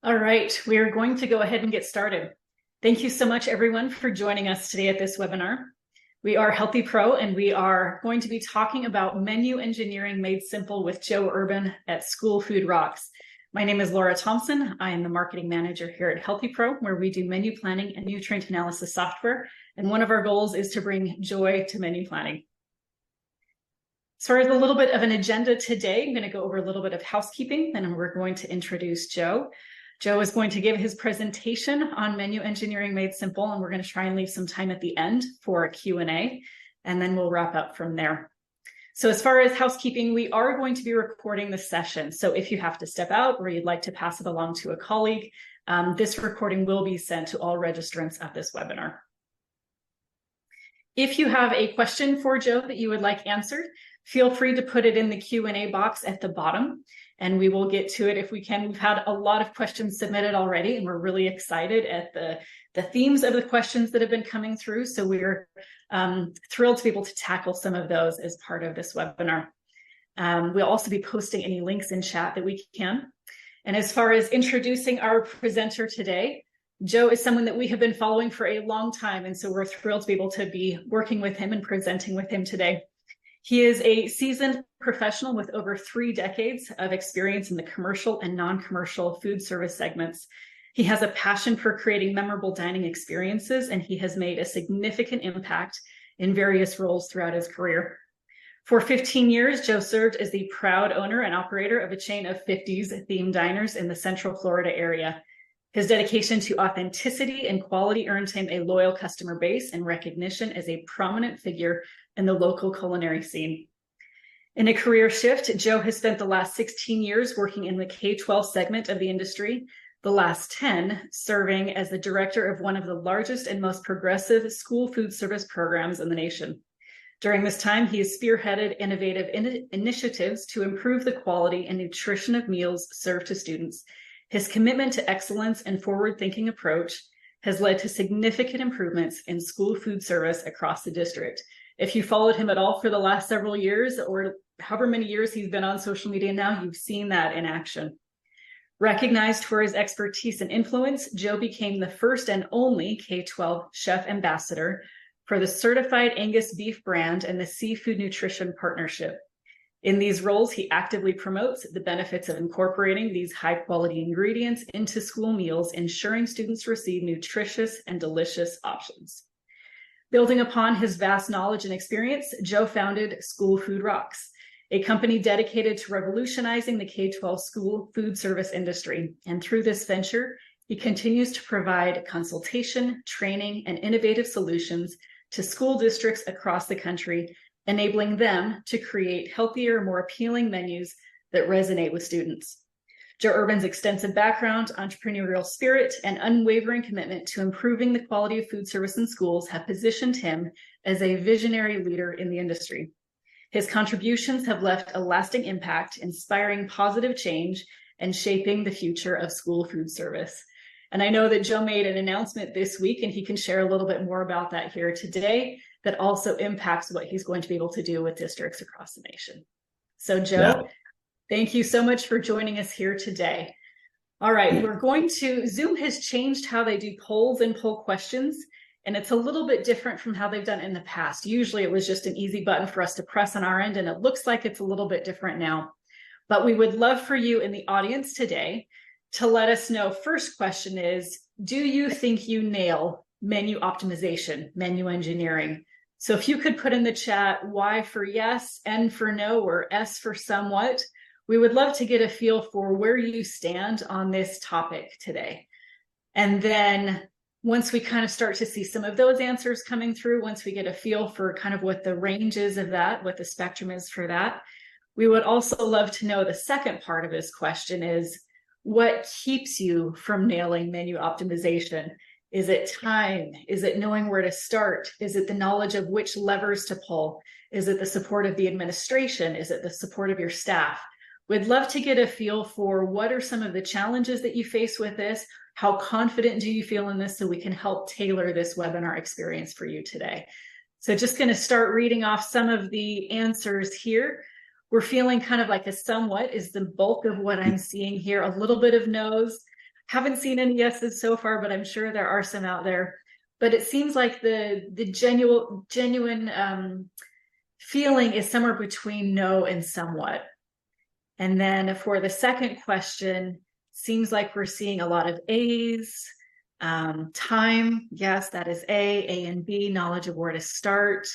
All right, we are going to go ahead and get started. Thank you so much, everyone, for joining us today at this webinar. We are Healthy Pro, and we are going to be talking about menu engineering made simple with Joe Urban at School Food Rocks. My name is Laura Thompson. I am the marketing manager here at Healthy Pro, where we do menu planning and nutrient analysis software. And one of our goals is to bring joy to menu planning. As far as a little bit of an agenda today, I'm going to go over a little bit of housekeeping, and we're going to introduce Joe. Joe is going to give his presentation on menu engineering made simple, and we're going to try and leave some time at the end for a Q&A, and then we'll wrap up from there. So as far as housekeeping, we are going to be recording the session. So if you have to step out or you'd like to pass it along to a colleague, this recording will be sent to all registrants of this webinar. If you have a question for Joe that you would like answered, feel free to put it in the Q&A box at the bottom, and we will get to it if we can. We've had a lot of questions submitted already, and we're really excited at the themes of the questions that have been coming through. So we're thrilled to be able to tackle some of those as part of this webinar. We'll also be posting any links in chat that we can. And as far as introducing our presenter today, Joe is someone that we have been following for a long time, and so we're thrilled to be able to be working with him and presenting with him today. He is a seasoned professional with over 3 decades of experience in the commercial and non-commercial food service segments. He has a passion for creating memorable dining experiences, and he has made a significant impact in various roles throughout his career. For 15 years, Joe served as the proud owner and operator of a chain of 50s themed diners in the Central Florida area. His dedication to authenticity and quality earned him a loyal customer base and recognition as a prominent figure in the local culinary scene. In a career shift, Joe has spent the last 16 years working in the K-12 segment of the industry, the last 10 serving as the director of one of the largest and most progressive school food service programs in the nation. During this time, he has spearheaded innovative initiatives to improve the quality and nutrition of meals served to students. His commitment to excellence and forward-thinking approach has led to significant improvements in school food service across the district. If you followed him at all for the last several years, or however many years he's been on social media now, you've seen that in action. Recognized for his expertise and influence, Joe became the first and only K-12 chef ambassador for the Certified Angus Beef brand and the Seafood Nutrition Partnership. In these roles, he actively promotes the benefits of incorporating these high-quality ingredients into school meals, ensuring students receive nutritious and delicious options. Building upon his vast knowledge and experience, Joe founded School Food Rocks, a company dedicated to revolutionizing the K-12 school food service industry. And through this venture, he continues to provide consultation, training, and innovative solutions to school districts across the country, enabling them to create healthier, more appealing menus that resonate with students. Joe Urban's extensive background, entrepreneurial spirit, and unwavering commitment to improving the quality of food service in schools have positioned him as a visionary leader in the industry. His contributions have left a lasting impact, inspiring positive change and shaping the future of school food service. And I know that Joe made an announcement this week, and he can share a little bit more about that here today, that also impacts what he's going to be able to do with districts across the nation. So Joe, thank you so much for joining us here today. All right, we're going to, Zoom has changed how they do polls and poll questions, and it's a little bit different from how they've done in the past. Usually it was just an easy button for us to press on our end, and it looks like it's a little bit different now. But we would love for you in the audience today to let us know. First question is, do you think you nail menu optimization, menu engineering? So if you could put in the chat Y for yes, N for no, or S for somewhat, we would love to get a feel for where you stand on this topic today. And then once we kind of start to see some of those answers coming through, once we get a feel for kind of what the range is of that, what the spectrum is for that, we would also love to know the second part of this question is, what keeps you from nailing menu optimization? Is it time? Is it knowing where to start? Is it the knowledge of which levers to pull? Is it the support of the administration? Is it the support of your staff? We'd love to get a feel for what are some of the challenges that you face with this? How confident do you feel in this so we can help tailor this webinar experience for you today? So just going to start reading off some of the answers here. We're feeling kind of like a somewhat is the bulk of what I'm seeing here, a little bit of no's. Haven't seen any yeses so far, but I'm sure there are some out there. But it seems like the genuine feeling is somewhere between no and somewhat. And then for the second question, seems like we're seeing a lot of A's. Time, yes, that is A and B, knowledge of where to start.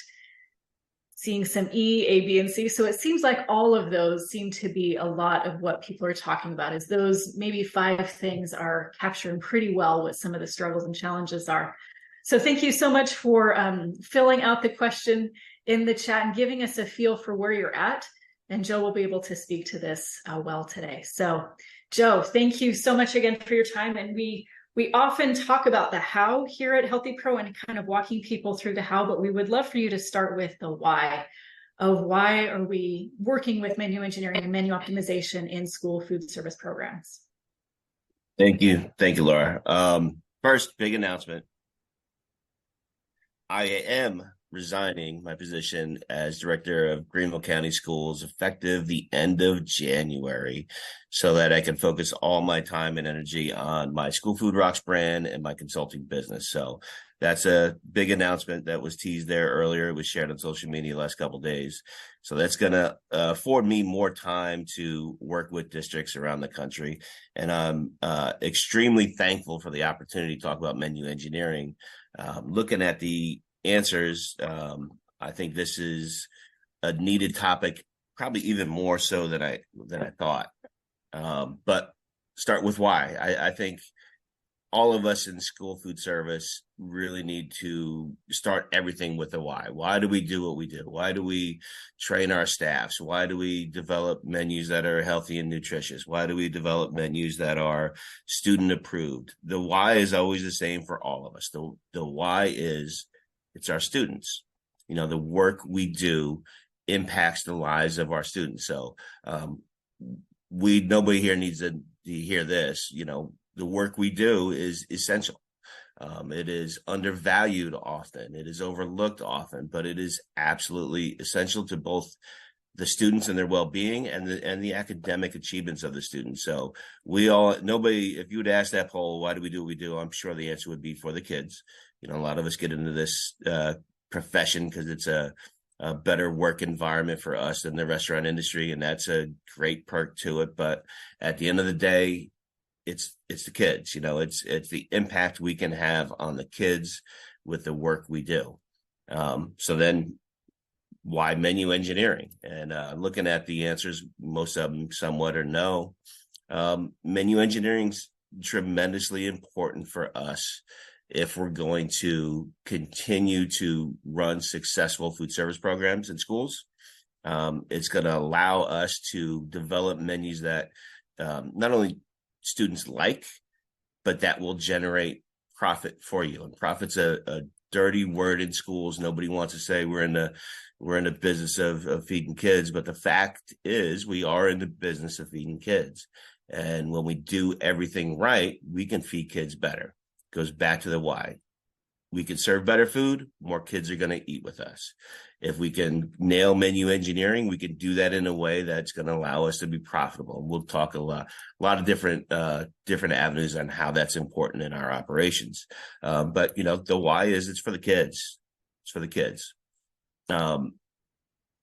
Seeing some E, A, B, and C. So it seems like all of those seem to be a lot of what people are talking about, is those maybe 5 things are capturing pretty well what some of the struggles and challenges are. So thank you so much for filling out the question in the chat and giving us a feel for where you're at. And Joe will be able to speak to this well today. So Joe, thank you so much again for your time. And we often talk about the how here at Healthy Pro and kind of walking people through the how, but we would love for you to start with the why of why are we working with menu engineering and menu optimization in school food service programs. Thank you. Thank you, Laura. First, big announcement. I am resigning my position as director of Greenville County Schools effective the end of January so that I can focus all my time and energy on my School Food Rocks brand and my consulting business. So that's a big announcement that was teased there earlier. It was shared on social media the last couple of days. So that's going to afford me more time to work with districts around the country. And I'm extremely thankful for the opportunity to talk about menu engineering. Looking at the answers, I think this is a needed topic, probably even more so than I thought. But start with why. I think all of us in school food service really need to start everything with a why. Why do we do what we do? Why do we train our staffs? Why do we develop menus that are healthy and nutritious? Why do we develop menus that are student approved? The why is always the same for all of us. The why is it's our students. You know, the work we do impacts the lives of our students. So nobody here needs to hear this. You know, the work we do is essential. It is undervalued often. It is overlooked often, but it is absolutely essential to both the students and their well-being and the academic achievements of the students. So if you would ask that poll, why do we do what we do? I'm sure the answer would be for the kids. You know, a lot of us get into this profession because it's a better work environment for us than the restaurant industry, and that's a great perk to it. But at the end of the day, it's the kids. You know, it's the impact we can have on the kids with the work we do. So then, why menu engineering? And looking at the answers, most of them somewhat or no. Menu engineering's tremendously important for us if we're going to continue to run successful food service programs in schools. It's going to allow us to develop menus that not only students like, but that will generate profit for you. And profit's a dirty word in schools. Nobody wants to say we're in the business of feeding kids, but the fact is we are in the business of feeding kids. And when we do everything right, we can feed kids better. Goes back to the why. We can serve better food, more kids are going to eat with us. If we can nail menu engineering, we can do that in a way that's going to allow us to be profitable. We'll talk a lot of different avenues on how that's important in our operations. But you know, the why is it's for the kids. It's for the kids. I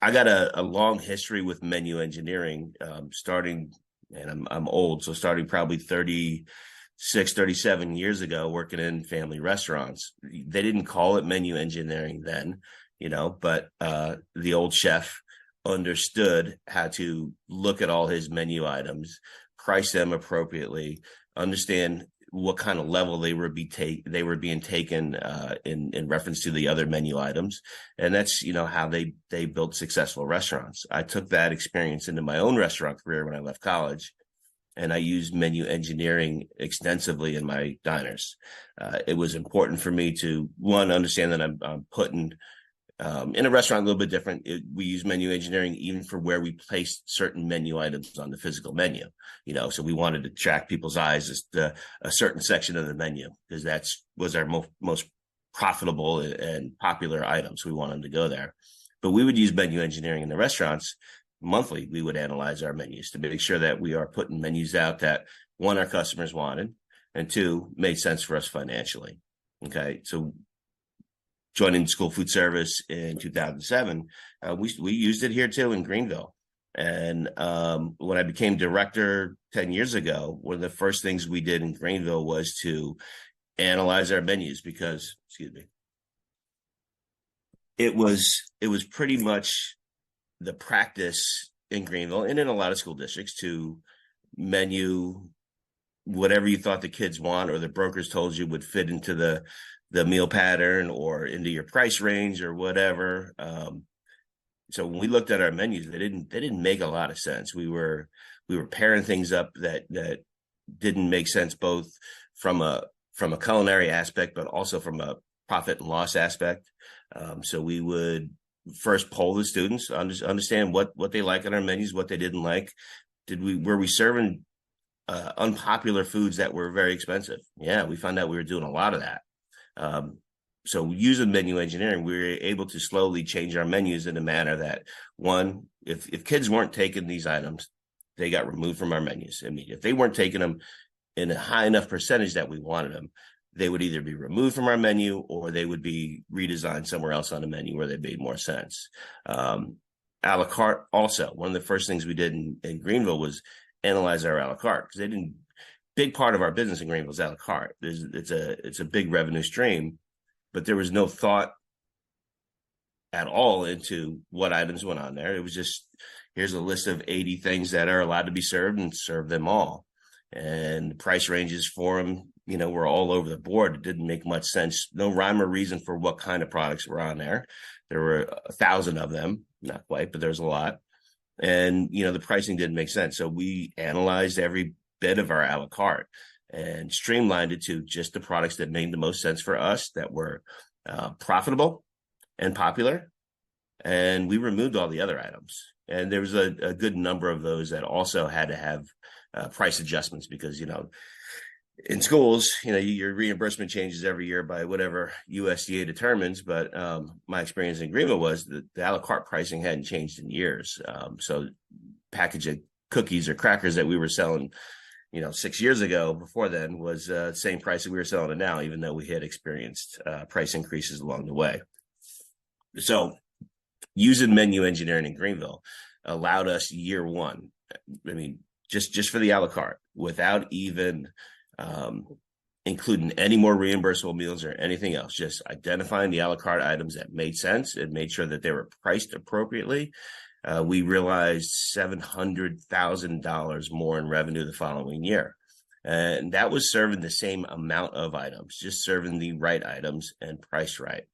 got a long history with menu engineering, starting, and I'm old, so starting probably 37 years ago, working in family restaurants. They didn't call it menu engineering then, you know, but the old chef understood how to look at all his menu items, price them appropriately, understand what kind of level they were being taken in reference to the other menu items. And that's, you know, how they built successful restaurants. I took that experience into my own restaurant career when I left college. And I used menu engineering extensively in my diners. It was important for me to, one, understand that I'm putting in a restaurant a little bit different. We use menu engineering even for where we place certain menu items on the physical menu. You know, so we wanted to attract people's eyes as a certain section of the menu because that was our most profitable and popular items. We wanted them to go there. But we would use menu engineering in the restaurants. Monthly, we would analyze our menus to make sure that we are putting menus out that, one, our customers wanted, and two, made sense for us financially. Okay, so joining school food service in 2007, we used it here too in Greenville. And when I became director 10 years ago, one of the first things we did in Greenville was to analyze our menus because, excuse me, it was pretty much the practice in Greenville and in a lot of school districts to menu whatever you thought the kids want or the brokers told you would fit into the meal pattern or into your price range or whatever. So when we looked at our menus, they didn't make a lot of sense. We were pairing things up that didn't make sense, both from a culinary aspect, but also from a profit and loss aspect. So we would first poll the students, understand what they like on our menus, what they didn't like. Were we serving unpopular foods that were very expensive? Yeah, we found out we were doing a lot of that. So using menu engineering, we were able to slowly change our menus in a manner that, one, if kids weren't taking these items, they got removed from our menus. I mean, if they weren't taking them in a high enough percentage that we wanted them, they would either be removed from our menu or they would be redesigned somewhere else on the menu where they made more sense. A la carte also, one of the first things we did in Greenville was analyze our a la carte, because big part of our business in Greenville is a la carte. It's a big revenue stream, but there was no thought at all into what items went on there. It was just, here's a list of 80 things that are allowed to be served and serve them all. And the price ranges for them, were all over the board. It didn't make much sense. No rhyme or reason for what kind of products were on there. There were 1,000 of them, not quite, but there's a lot. And, the pricing didn't make sense. So we analyzed every bit of our a la carte and streamlined it to just the products that made the most sense for us, that were profitable and popular. And we removed all the other items. And there was a good number of those that also had to have price adjustments because, in schools, your reimbursement changes every year by whatever USDA determines. But my experience in Greenville was that the a la carte pricing hadn't changed in years. So package of cookies or crackers that we were selling, 6 years ago before then was the same price that we were selling it now, even though we had experienced price increases along the way. So using menu engineering in Greenville allowed us year one, just for the a la carte, without even including any more reimbursable meals or anything else, just identifying the a la carte items that made sense and made sure that they were priced appropriately. We realized $700,000 more in revenue the following year. And that was serving the same amount of items, just serving the right items and priced right.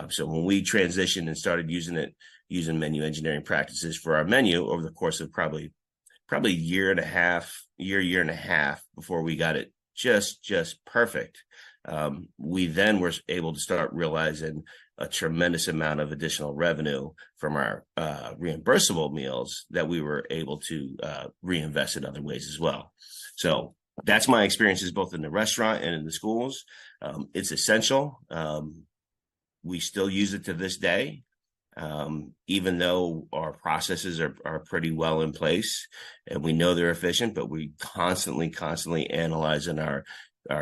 So when we transitioned and started using menu engineering practices for our menu over the course of probably a year and a half before we got it just perfect. We then were able to start realizing a tremendous amount of additional revenue from our reimbursable meals that we were able to reinvest in other ways as well. So that's my experiences both in the restaurant and in the schools. It's essential. We still use it to this day, even though our processes are pretty well in place and we know they're efficient, but we constantly analyzing our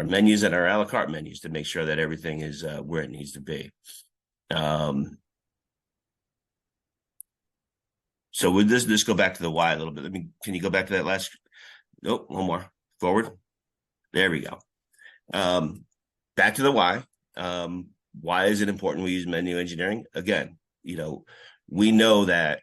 menus and our a la carte menus to make sure that everything is where it needs to be. So with this go back to the why a little bit. Can you go back to that last? Nope, one more forward. There we go. Back to the why. Why is it important we use menu engineering? Again, we know that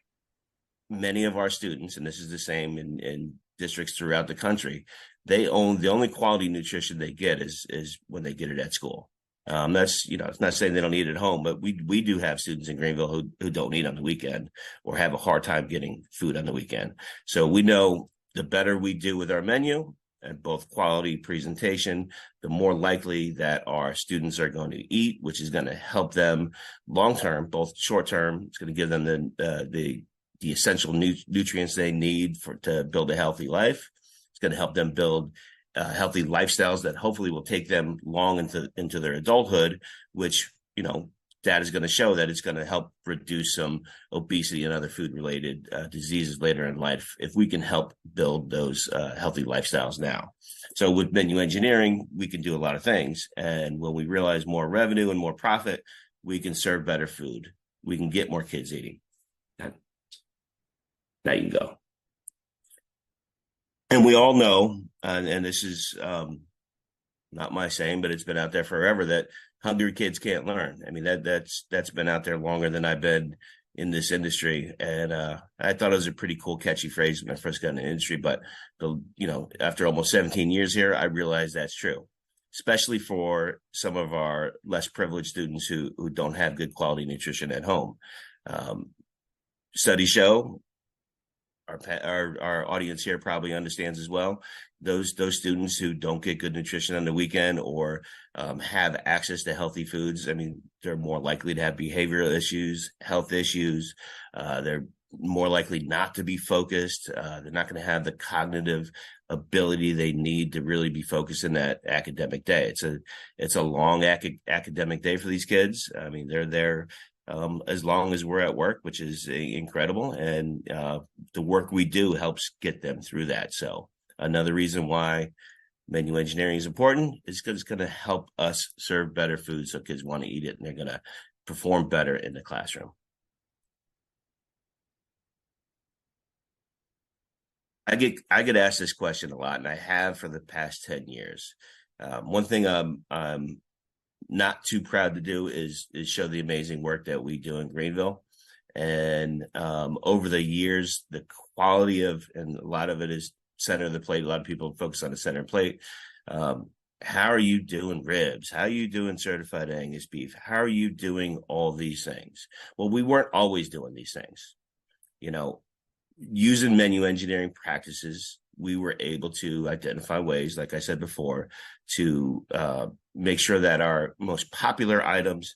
many of our students, and this is the same in districts throughout the country, the only quality nutrition they get is when they get it at school. That's, it's not saying they don't eat at home, but we do have students in Greenville who don't eat on the weekend or have a hard time getting food on the weekend. So we know the better we do with our menu and both quality presentation, the more likely that our students are going to eat, which is going to help them long-term, both short-term. It's going to give them the essential nutrients they need to build a healthy life. It's going to help them build healthy lifestyles that hopefully will take them long into their adulthood, which, data is going to show that it's going to help reduce some obesity and other food-related diseases later in life if we can help build those healthy lifestyles now. So with menu engineering, we can do a lot of things. And when we realize more revenue and more profit, we can serve better food. We can get more kids eating. Now you can go. And we all know, and this is not my saying, but it's been out there forever, that hungry kids can't learn. I mean, that's been out there longer than I've been in this industry. And I thought it was a pretty cool, catchy phrase when I first got in the industry. But, after almost 17 years here, I realized that's true, especially for some of our less privileged students who don't have good quality nutrition at home. Studies show, our audience here probably understands as well, those students who don't get good nutrition on the weekend or have access to healthy foods, I mean, they're more likely to have behavioral issues, health issues. They're more likely not to be focused. They're not going to have the cognitive ability they need to really be focused in that academic day. It's a long academic day for these kids. I mean, they're there as long as we're at work, which is incredible. And the work we do helps get them through that. So another reason why menu engineering is important is because it's going to help us serve better food so kids want to eat it and they're going to perform better in the classroom. I get asked this question a lot, and I have for the past 10 years. One thing I'm not too proud to do is show the amazing work that we do in Greenville. And over the years, the quality and a lot of it is center of the plate. A lot of people focus on the center plate. How are you doing ribs? How are you doing certified Angus beef? How are you doing all these things? Well, we weren't always doing these things. Using menu engineering practices, we were able to identify ways, like I said before, to make sure that our most popular items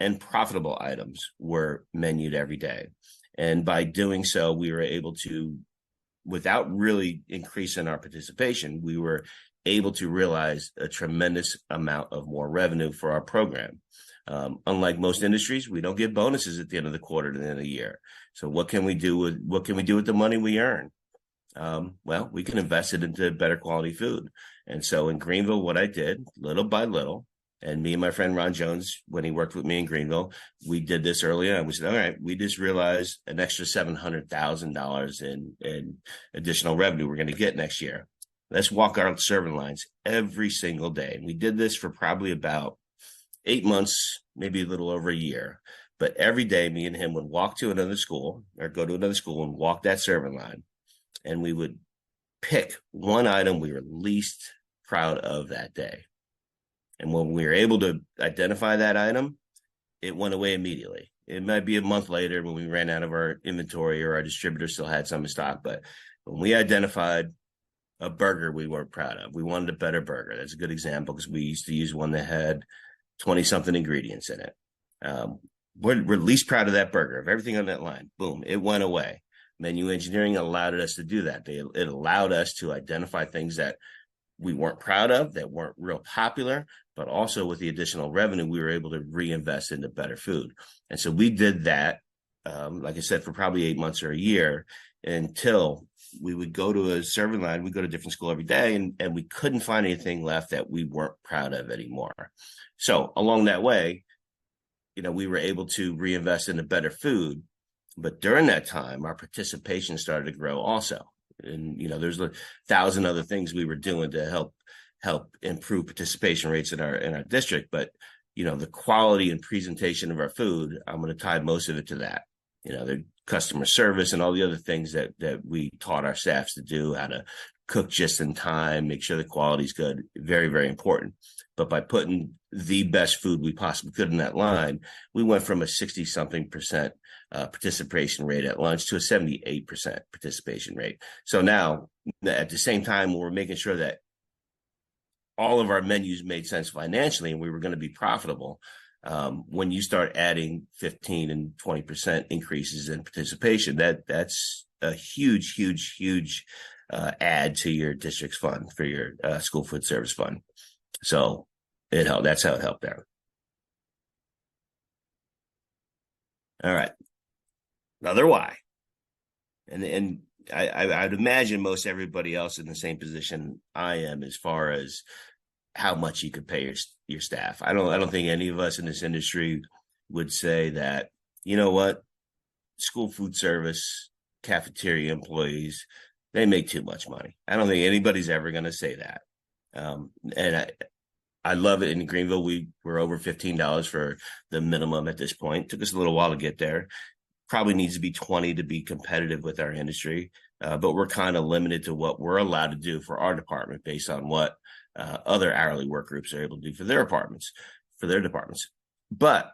and profitable items were menued every day. And by doing so, we were able to, without really increasing our participation, we were able to realize a tremendous amount of more revenue for our program. Unlike most industries, we don't get bonuses at the end of the quarter to the end of the year. So what can we do with the money we earn? Well, we can invest it into better quality food. And so in Greenville, what I did little by little, and me and my friend Ron Jones, when he worked with me in Greenville, we did this earlier. And we said, all right, we just realized an extra $700,000 in additional revenue we're going to get next year. Let's walk our serving lines every single day. And we did this for probably about 8 months, maybe a little over a year. But every day, me and him would walk to another school or go to another school and walk that serving line. And we would pick one item we were least proud of that day. And when we were able to identify that item, it went away immediately. It might be a month later when we ran out of our inventory or our distributor still had some in stock. But when we identified a burger we weren't proud of, we wanted a better burger. That's a good example because we used to use one that had 20-something ingredients in it. We're least proud of that burger, of everything on that line. Boom, it went away. Menu engineering allowed us to do that. It allowed us to identify things that we weren't proud of, that weren't real popular, but also with the additional revenue, we were able to reinvest into better food. And so we did that, like I said, for probably 8 months or a year until we would go to a serving line. We'd go to a different school every day, and we couldn't find anything left that we weren't proud of anymore. So along that way, we were able to reinvest into better food. But during that time, our participation started to grow also. And, there's 1,000 other things we were doing to help improve participation rates in our district. But, the quality and presentation of our food, I'm going to tie most of it to that. The customer service and all the other things that we taught our staffs to do, how to cook just in time, make sure the quality is good. Very, very important. But by putting the best food we possibly could in that line, we went from a 60-something% participation rate at lunch to a 78% participation rate. So now, at the same time, we're making sure that all of our menus made sense financially and we were going to be profitable. When you start adding 15 and 20% increases in participation, that's a huge, huge, huge add to your district's fund for your school food service fund. So it helped. That's how it helped there. All right. Another why. And I'd imagine most everybody else in the same position I am as far as how much you could pay your staff. I don't think any of us in this industry would say that, you know what, school food service, cafeteria employees, they make too much money. I don't think anybody's ever going to say that. And I love it. In Greenville, we're over $15 for the minimum at this point. Took us a little while to get there. Probably needs to be 20 to be competitive with our industry. But we're kind of limited to what we're allowed to do for our department based on what other hourly work groups are able to do for their departments. But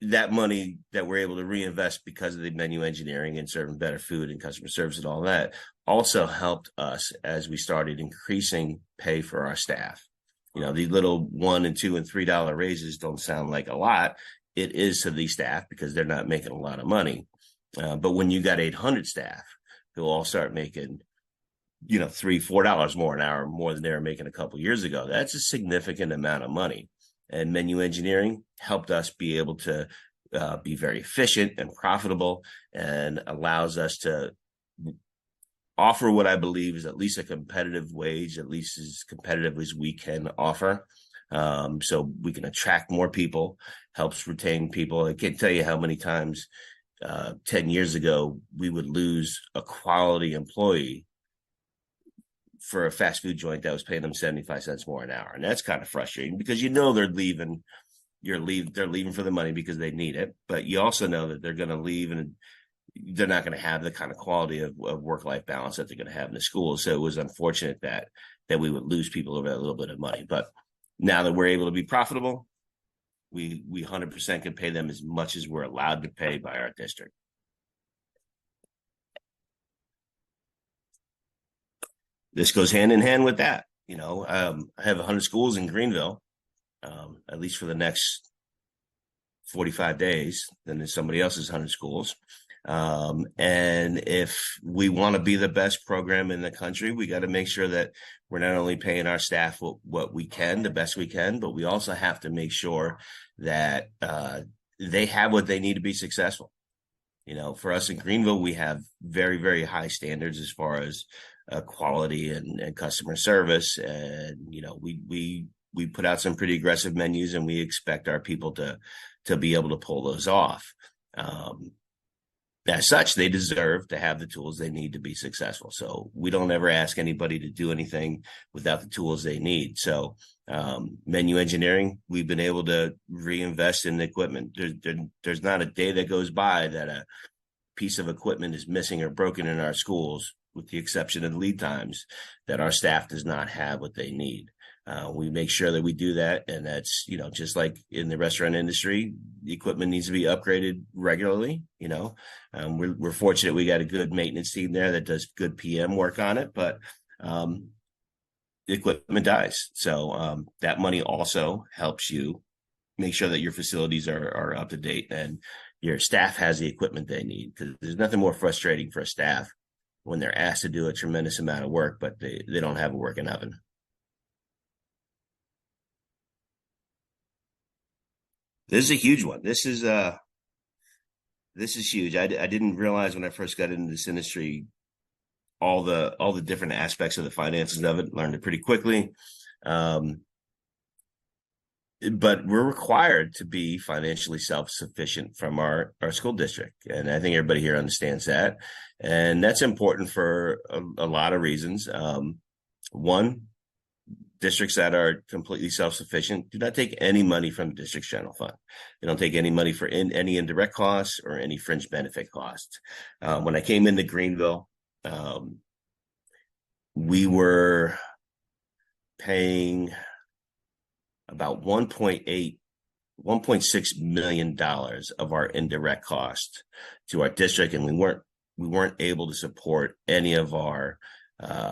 that money that we're able to reinvest because of the menu engineering and serving better food and customer service and all that also helped us as we started increasing pay for our staff. You know, these little $1 and $2 and $3 raises don't sound like a lot. It is to these staff because they're not making a lot of money. But when you got 800 staff who all start making, $3, $4 more an hour, more than they were making a couple of years ago, that's a significant amount of money. And menu engineering helped us be able to be very efficient and profitable, and allows us to offer what I believe is at least a competitive wage, at least as competitive as we can offer. So we can attract more people, helps retain people. I can't tell you how many times 10 years ago we would lose a quality employee for a fast food joint that was paying them 75 cents more an hour. And that's kind of frustrating because they're leaving. They're leaving for the money because they need it. But you also know that they're going to leave and they're not going to have the kind of quality of work-life balance that they're going to have in the school. So it was unfortunate that we would lose people over that little bit of money. But now that we're able to be profitable, we 100% can pay them as much as we're allowed to pay by our district. This goes hand in hand with that. I have 100 schools in Greenville, at least for the next 45 days. Then there's somebody else's 100 schools. And if we want to be the best program in the country, we got to make sure that we're not only paying our staff what we can, the best we can, but we also have to make sure that they have what they need to be successful. For us in Greenville, we have very, very high standards as far as quality and customer service. And, we put out some pretty aggressive menus, and we expect our people to be able to pull those off. As such, they deserve to have the tools they need to be successful. So we don't ever ask anybody to do anything without the tools they need. So menu engineering, we've been able to reinvest in the equipment. There's not a day that goes by that a piece of equipment is missing or broken in our schools, with the exception of lead times, that our staff does not have what they need. We make sure that we do that. And that's, just like in the restaurant industry, the equipment needs to be upgraded regularly. We're fortunate we got a good maintenance team there that does good PM work on it, but the equipment dies. So that money also helps you make sure that your facilities are up to date and your staff has the equipment they need, because there's nothing more frustrating for a staff when they're asked to do a tremendous amount of work, but they don't have a working oven. This is a huge one. This is huge. I didn't realize when I first got into this industry all the different aspects of the finances of it. Learned it pretty quickly. But we're required to be financially self-sufficient from our school district. And I think everybody here understands that. And that's important for a lot of reasons. One, districts that are completely self-sufficient do not take any money from the district's general fund. They don't take any money for any indirect costs or any fringe benefit costs. When I came into Greenville, we were paying about $1.6 million of our indirect cost to our district, and we weren't able to support any of our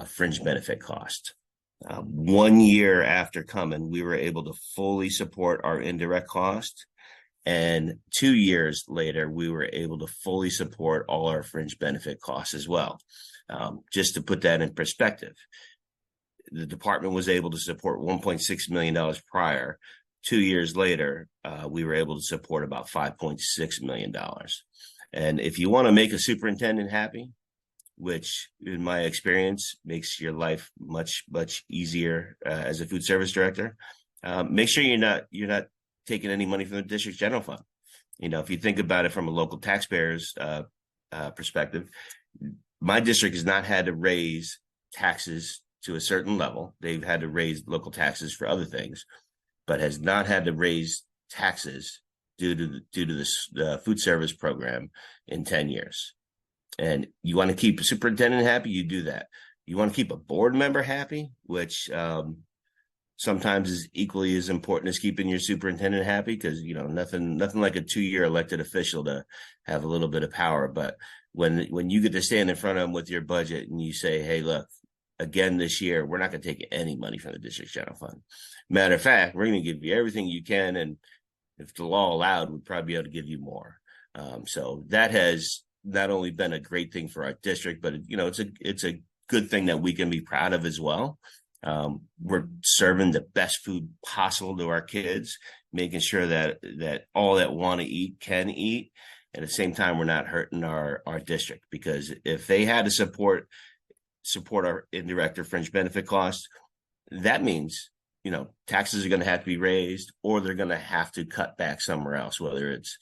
fringe benefit costs. 1 year after coming, we were able to fully support our indirect cost, and 2 years later, we were able to fully support all our fringe benefit costs as well. Just to put that in perspective, the department was able to support $1.6 million prior 2 years later, we were able to support about $5.6 million. And if you want to make a superintendent happy, which in my experience makes your life much, much easier as a food service director, make sure you're not taking any money from the district's general fund. If you think about it from a local taxpayer's perspective, my district has not had to raise taxes to a certain level. They've had to raise local taxes for other things, but has not had to raise taxes due to this food service program in 10 years. And you want to keep a superintendent happy, you do that. You want to keep a board member happy, which sometimes is equally as important as keeping your superintendent happy, because nothing like a 2-year elected official to have a little bit of power. But when you get to stand in front of them with your budget and you say, hey, look, again this year, we're not going to take any money from the district's general fund. Matter of fact, we're going to give you everything you can, and if the law allowed, we'd probably be able to give you more. So that has not only been a great thing for our district, but it's a good thing that we can be proud of as well. We're serving the best food possible to our kids, making sure that all that want to eat can eat. At the same time, we're not hurting our district, because if they had to support our indirect or fringe benefit costs, that means taxes are going to have to be raised, or they're going to have to cut back somewhere else, whether it's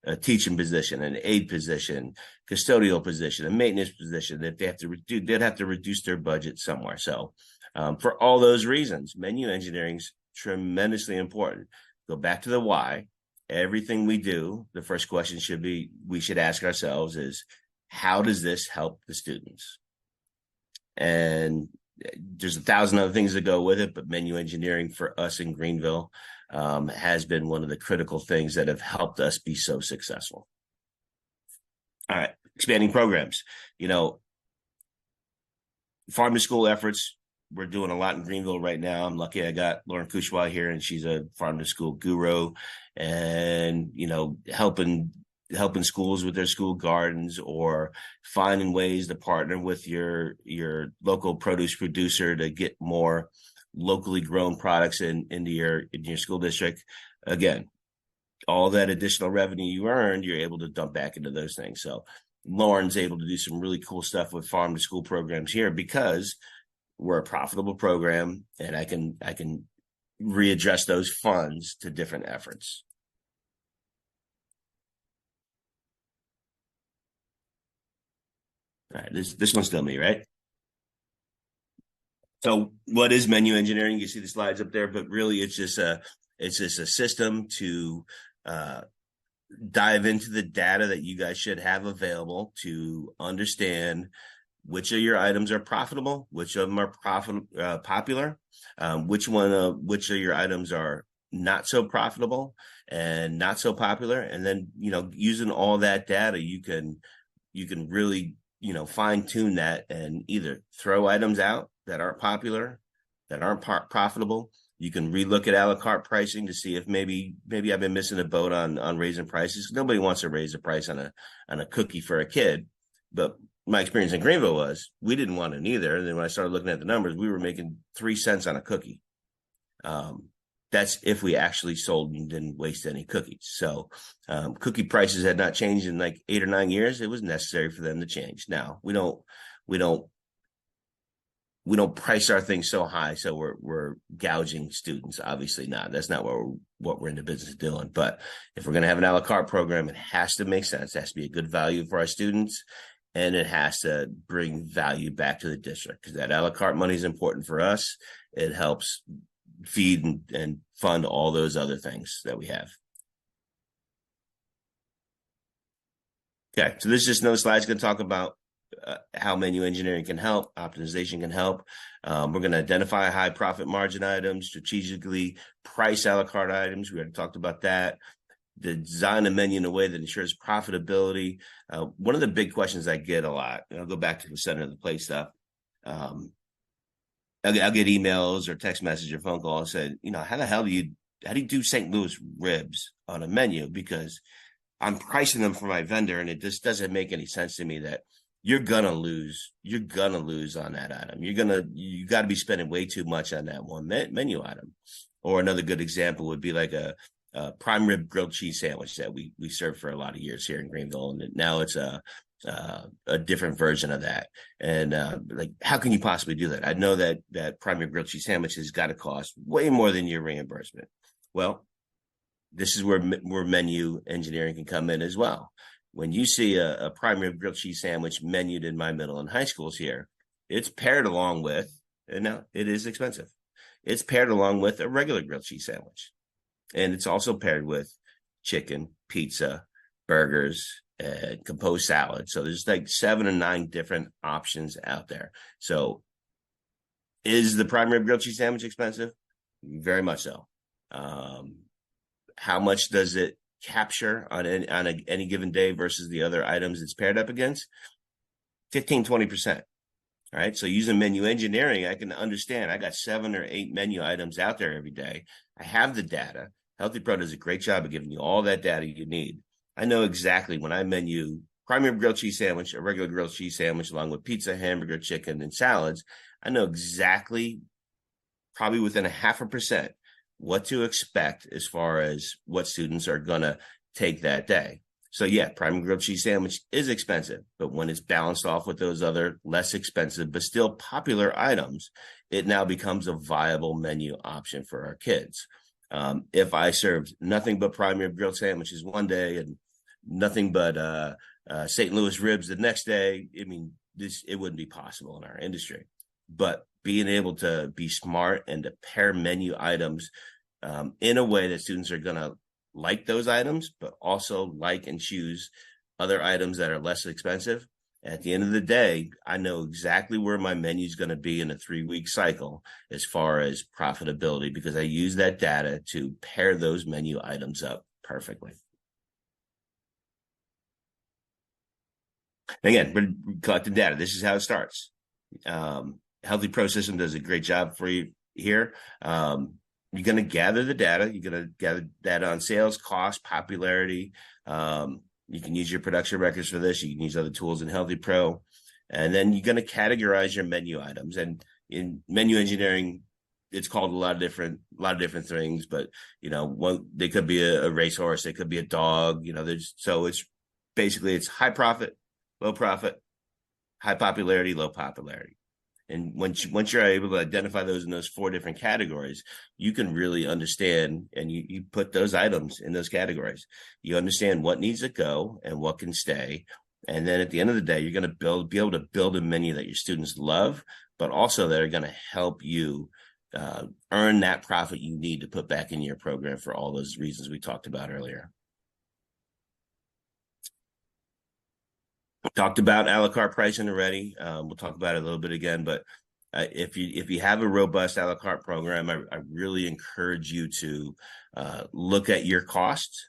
a teaching position, an aide position, custodial position, a maintenance position. That they'd have to reduce their budget somewhere. So for all those reasons, menu engineering is tremendously important. Go back to the why. Everything we do, the first question we should ask ourselves is, how does this help the students? And there's 1,000 other things that go with it, but menu engineering for us in Greenville has been one of the critical things that have helped us be so successful. All right, expanding programs. Farm to school efforts, we're doing a lot in Greenville right now. I'm lucky I got Lauren Kushwa here, and she's a farm to school guru, and helping schools with their school gardens, or finding ways to partner with your local produce producer to get more locally grown products into your school district. Again, all that additional revenue you earned, you're able to dump back into those things. So Lauren's able to do some really cool stuff with farm to school programs here, because we're a profitable program, and I can readdress those funds to different efforts. All right, this one's still me, right? So what is menu engineering? You see the slides up there, but really it's just a system to dive into the data that you guys should have available to understand which of your items are profitable, which of them are popular, which of your items are not so profitable and not so popular. And then, using all that data, you can really, fine tune that, and either throw items out that aren't popular, that aren't profitable. You can relook at a la carte pricing to see if maybe I've been missing a boat on raising prices. Nobody wants to raise the price on a cookie for a kid, but my experience in Greenville was we didn't want it either. And then when I started looking at the numbers, we were making 3 cents on a cookie. That's if we actually sold and didn't waste any cookies. So cookie prices had not changed in like 8 or 9 years. It was necessary for them to change. Now we don't price our things so high so we're gouging students. Obviously not. That's not what we're in the business of doing. But if we're going to have an a la carte program, it has to make sense. It has to be a good value for our students, and it has to bring value back to the district, because that a la carte money is important for us. It helps feed and fund all those other things that we have. Okay, so this is just another slide. It's going to talk about how menu engineering can help, optimization can help. We're going to identify high profit margin items, strategically price a la carte items. We already talked about that. Design a menu in a way that ensures profitability. One of the big questions I get a lot, and I'll go back to the center of the plate stuff. I'll get emails or text message or phone call and say, how the hell do you do St. Louis ribs on a menu? Because I'm pricing them for my vendor, and it just doesn't make any sense to me that you're gonna lose on that item. You got to be spending way too much on that one menu item. Or another good example would be like a prime rib grilled cheese sandwich that we served for a lot of years here in Greenville, and now it's a different version of that. And like, how can you possibly do that? I know that prime rib grilled cheese sandwich has got to cost way more than your reimbursement. Well, this is where menu engineering can come in as well. When you see a prime rib grilled cheese sandwich menued in my middle and high schools here, it's paired along with, and now it is expensive, it's paired along with a regular grilled cheese sandwich. And it's also paired with chicken, pizza, burgers, and composed salad. So there's like 7 or 9 different options out there. So is the prime rib grilled cheese sandwich expensive? Very much so. How much does it capture on any given day versus the other items it's paired up against? 15-20%. All right. So using menu engineering, I can understand I got 7 or 8 menu items out there every day. I have the data. Healthy Pro does a great job of giving you all that data you need. I know exactly when I menu prime rib grilled cheese sandwich, a regular grilled cheese sandwich, along with pizza, hamburger, chicken, and salads. I know exactly, probably within 0.5%, what to expect as far as what students are going to take that day. So yeah, prime grilled cheese sandwich is expensive, but when it's balanced off with those other less expensive but still popular items, it now becomes a viable menu option for our kids. If I served nothing but prime rib grilled sandwiches one day and nothing but St. Louis ribs the next day, I mean, it wouldn't be possible in our industry. But being able to be smart and to pair menu items in a way that students are going to like those items, but also like and choose other items that are less expensive. At the end of the day, I know exactly where my menu is going to be in a 3-week cycle as far as profitability, because I use that data to pair those menu items up perfectly. Again, we're collecting data. This is how it starts. Healthy Pro System does a great job for you here. You're going to gather the data. You're going to gather data on sales, cost, popularity. You can use your production records for this. You can use other tools in Healthy Pro. And then you're going to categorize your menu items. And in menu engineering, it's called a lot of different things, but they could be a racehorse, they could be a dog, so it's basically high profit, low profit, high popularity, low popularity. And once you're able to identify those in those 4 different categories, you can really understand, and you put those items in those categories. You understand what needs to go and what can stay. And then at the end of the day, you're going to be able to build a menu that your students love, but also that are going to help you earn that profit you need to put back in your program for all those reasons we talked about earlier. Talked about a la carte pricing already. We'll talk about it a little bit again, but if you have a robust a la carte program, I really encourage you to look at your costs.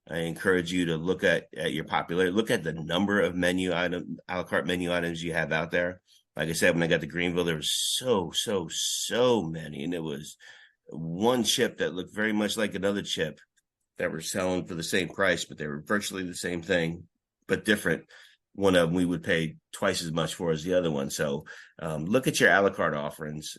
I encourage you to look at your popularity, look at the number of a la carte menu items you have out there. Like I said, when I got to Greenville, there was so many, and it was one chip that looked very much like another chip that were selling for the same price, but they were virtually the same thing, but different. One of them we would pay twice as much for as the other one. So look at your a la carte offerings.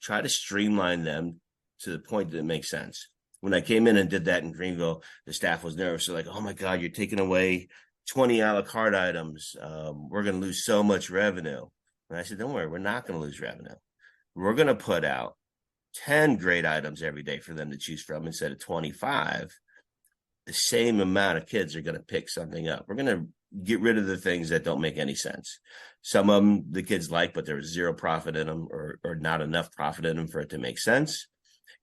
Try to streamline them to the point that it makes sense. When I came in and did that in Greenville, the staff was nervous. They're like, oh my God, you're taking away 20 a la carte items. We're going to lose so much revenue. And I said, don't worry, we're not going to lose revenue. We're going to put out 10 great items every day for them to choose from instead of 25. The same amount of kids are going to pick something up. We're going to get rid of the things that don't make any sense. Some of them the kids like, but there's zero profit in them or not enough profit in them for it to make sense.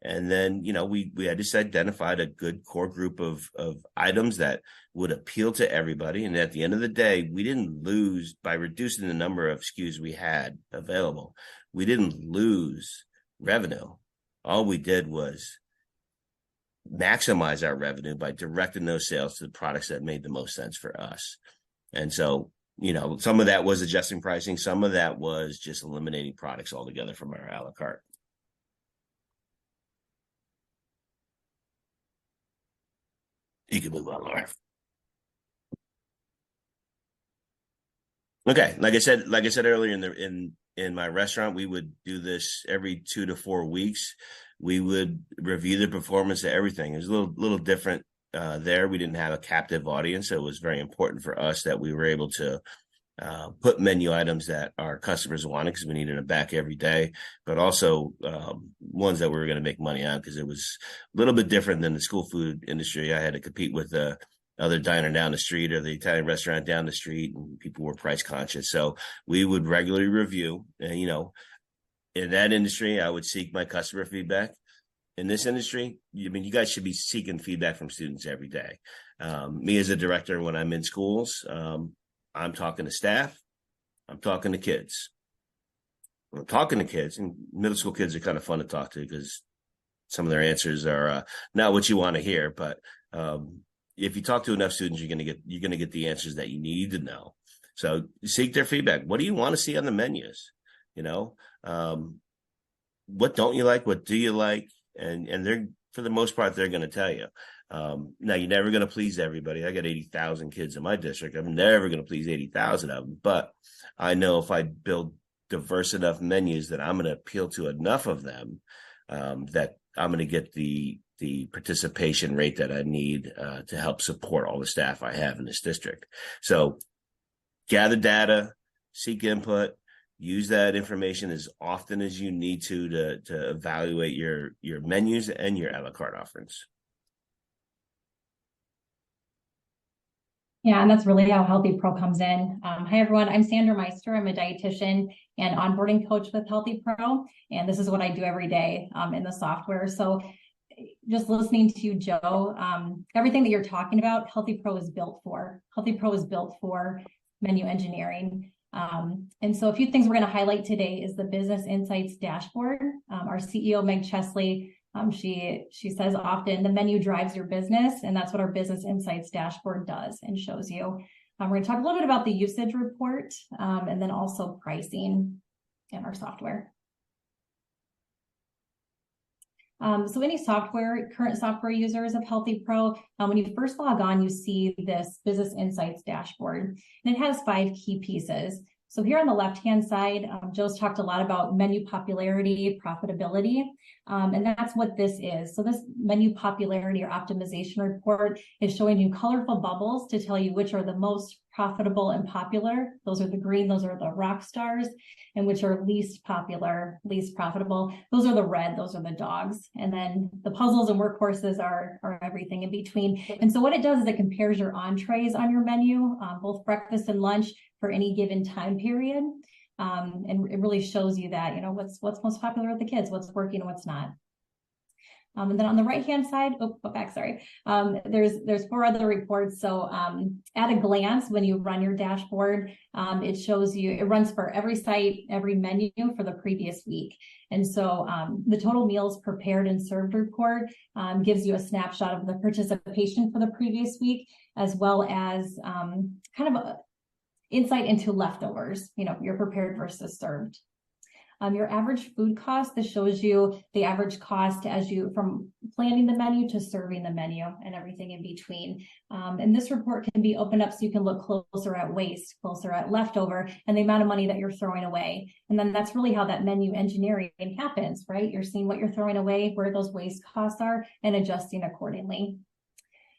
And then, we had just identified a good core group of items that would appeal to everybody. And at the end of the day, we didn't lose by reducing the number of SKUs we had available. We didn't lose revenue. All we did was maximize our revenue by directing those sales to the products that made the most sense for us. And so, some of that was adjusting pricing. Some of that was just eliminating products altogether from our a la carte. You can move on, Laura. Okay, like I said earlier, in my restaurant, we would do this every 2 to 4 weeks. we would review the performance of everything. It was a little different there. We didn't have a captive audience, so it was very important for us that we were able to put menu items that our customers wanted, because we needed them back every day, but also ones that we were going to make money on, because it was a little bit different than the school food industry. I had to compete with the other diner down the street or the Italian restaurant down the street, and people were price conscious. So we would regularly review, and, you know, in that industry, I would seek my customer feedback. In this industry, I mean, you guys should be seeking feedback from students every day. Me as a director, when I'm in schools, I'm talking to staff, I'm talking to kids. I'm talking to kids, and middle school kids are kind of fun to talk to because some of their answers are not what you want to hear. But if you talk to enough students, you're going to get the answers that you need to know. So seek their feedback. What do you want to see on the menus? You know, what don't you like? What do you like? And they're, for the most part, they're going to tell you. Now, you're never going to please everybody. I got 80,000 kids in my district. I'm never going to please 80,000 of them. But I know if I build diverse enough menus that I'm going to appeal to enough of them, that I'm going to get the participation rate that I need to help support all the staff I have in this district. So gather data, seek input, use that information as often as you need to evaluate your menus and your a la carte offerings. Yeah, and that's really how Healthy Pro comes in. Hi, everyone. I'm Sandra Meister. I'm a dietitian and onboarding coach with Healthy Pro, and this is what I do every day in the software. So just listening to you, Joe, everything that you're talking about, Healthy Pro is built for. Healthy Pro is built for menu engineering. And so a few things we're going to highlight today is the Business Insights dashboard. Our CEO, Meg Chesley, she says often the menu drives your business, and that's what our Business Insights dashboard does and shows you. We're going to talk a little bit about the usage report and then also pricing in our software. So any current software users of Healthy Pro, when you first log on, you see this Business Insights dashboard, and it has 5 key pieces. So here on the left-hand side, Joe's talked a lot about menu popularity, profitability, and that's what this is. So this menu popularity or optimization report is showing you colorful bubbles to tell you which are the most profitable and popular. Those are the green, those are the rock stars, and which are least popular, least profitable. Those are the red, those are the dogs. And then the puzzles and workhorses are everything in between. And so what it does is it compares your entrees on your menu, both breakfast and lunch, for any given time period. And it really shows you that, you know, what's most popular with the kids, what's working and what's not. And then on the right-hand side, there's 4 other reports. So at a glance, when you run your dashboard, it shows you, it runs for every site, every menu for the previous week. And so the total meals prepared and served report gives you a snapshot of the participation for the previous week, as well as kind of a insight into leftovers, you know, your prepared versus served. Your average food cost, this shows you the average cost as you from planning the menu to serving the menu and everything in between. And this report can be opened up so you can look closer at waste, closer at leftover, and the amount of money that you're throwing away. And then that's really how that menu engineering happens, right? You're seeing what you're throwing away, where those waste costs are, and adjusting accordingly.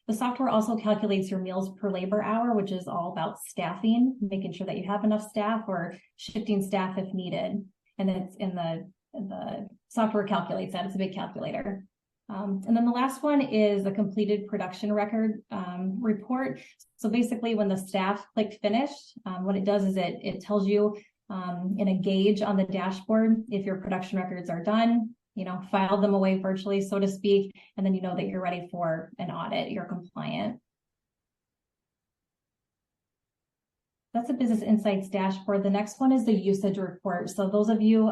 The software also calculates your meals per labor hour, which is all about staffing, making sure that you have enough staff or shifting staff if needed. And it's in the software calculates that. It's a big calculator. And then the last one is a completed production record report. So basically when the staff clicked finished, what it does is it tells you in a gauge on the dashboard if your production records are done, you know, file them away virtually, so to speak, and then you know that you're ready for an audit, you're compliant. That's a Business Insights dashboard. The next one is the usage report. So those of you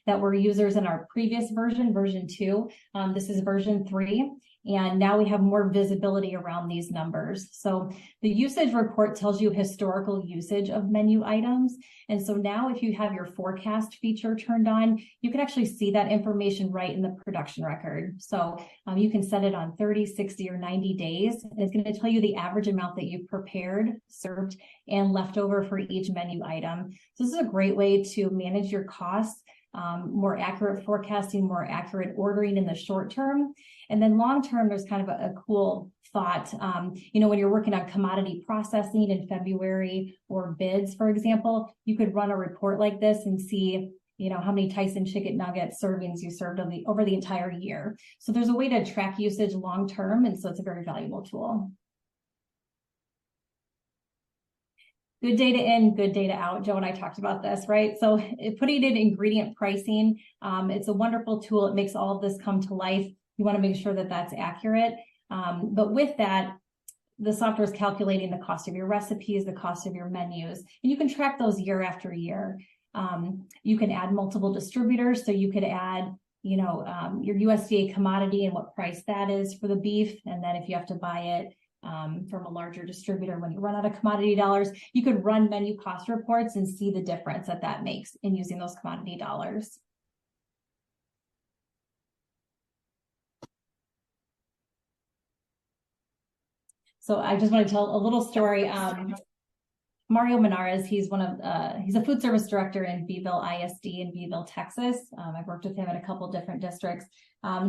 that were users in our previous version 2, this is version 3. And now we have more visibility around these numbers. So the usage report tells you historical usage of menu items. And so now if you have your forecast feature turned on, you can actually see that information right in the production record. So you can set it on 30, 60, or 90 days. And it's going to tell you the average amount that you prepared, served, and left over for each menu item. So this is a great way to manage your costs, more accurate forecasting, more accurate ordering in the short term. And then long term, there's kind of a cool thought. When you're working on commodity processing in February or bids, for example, you could run a report like this and see how many Tyson chicken nugget servings you served over the entire year. So there's a way to track usage long term, and so it's a very valuable tool. Good data in, good data out. Joe and I talked about this, right? So putting in ingredient pricing, it's a wonderful tool. It makes all of this come to life. You want to make sure that that's accurate. But with that, the software is calculating the cost of your recipes, the cost of your menus, and you can track those year after year. You can add multiple distributors. So you could add, your USDA commodity and what price that is for the beef. And then if you have to buy it from a larger distributor, when you run out of commodity dollars, you could run menu cost reports and see the difference that makes in using those commodity dollars. So I just want to tell a little story. Mario Menares, he's a food service director in Beeville ISD in Beeville, Texas. I've worked with him in a couple different districts.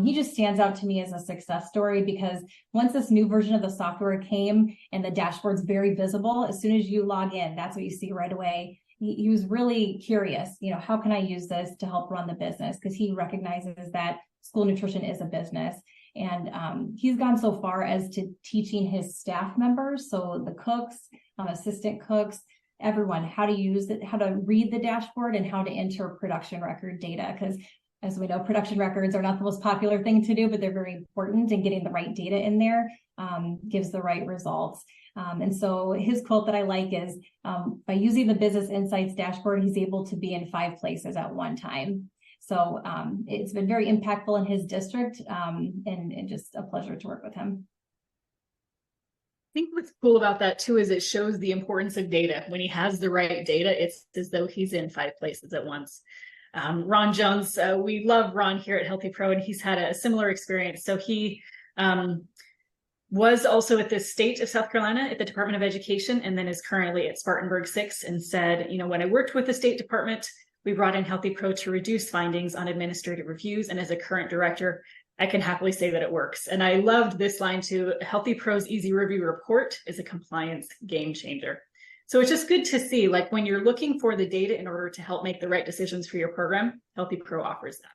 He just stands out to me as a success story because once this new version of the software came and the dashboard's very visible, as soon as you log in, that's what you see right away. He was really curious, how can I use this to help run the business? Because he recognizes that school nutrition is a business. And he's gone so far as to teaching his staff members, so the cooks, assistant cooks, everyone, how to use it, how to read the dashboard and how to enter production record data. Because as we know, production records are not the most popular thing to do, but they're very important, and getting the right data in there gives the right results. And so his quote that I like is, by using the Business Insights dashboard, he's able to be in 5 places at one time. So it's been very impactful in his district, and just a pleasure to work with him. I think what's cool about that too is it shows the importance of data. When he has the right data, it's as though he's in 5 places at once. Ron Jones, we love Ron here at Healthy Pro, and he's had a similar experience. So he was also at the state of South Carolina at the Department of Education, and then is currently at Spartanburg 6, and said, when I worked with the State Department, we brought in Healthy Pro to reduce findings on administrative reviews. And as a current director, I can happily say that it works. And I loved this line too: Healthy Pro's Easy Review Report is a compliance game changer. So it's just good to see, like, when you're looking for the data in order to help make the right decisions for your program, Healthy Pro offers that.